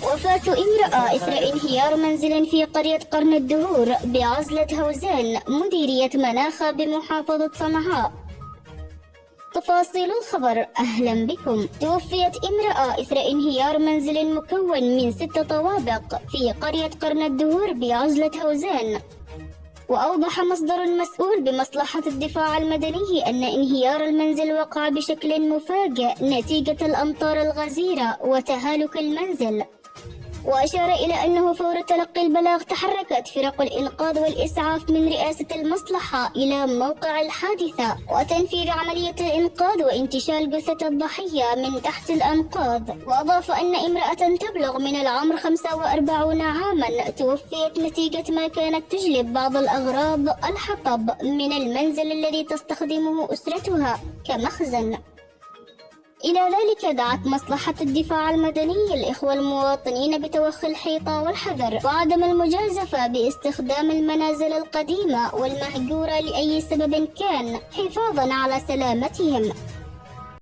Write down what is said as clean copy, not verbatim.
وفاة امرأة إثر انهيار منزل في قرية قرن الدهور بعزلة هوزان مديرية مناخة بمحافظة صنعاء. تفاصيل الخبر. أهلا بكم. توفيت امرأة إثر انهيار منزل مكون من 6 طوابق في قرية قرن الدهور بعزلة هوزان. وأوضح مصدر مسؤول بمصلحة الدفاع المدني أن انهيار المنزل وقع بشكل مفاجئ نتيجة الأمطار الغزيرة وتهالك المنزل. وأشار إلى أنه فور تلقي البلاغ تحركت فرق الإنقاذ والإسعاف من رئاسة المصلحة إلى موقع الحادثة وتنفيذ عملية الإنقاذ وانتشال جثة الضحية من تحت الأنقاض. وأضاف أن امرأة تبلغ من العمر 45 عاما توفيت نتيجة ما كانت تجلب بعض الأغراض الحطب من المنزل الذي تستخدمه أسرتها كمخزن. إلى ذلك دعت مصلحة الدفاع المدني الإخوة المواطنين بتوخي الحيطة والحذر وعدم المجازفة باستخدام المنازل القديمة والمهجورة لأي سبب كان حفاظا على سلامتهم.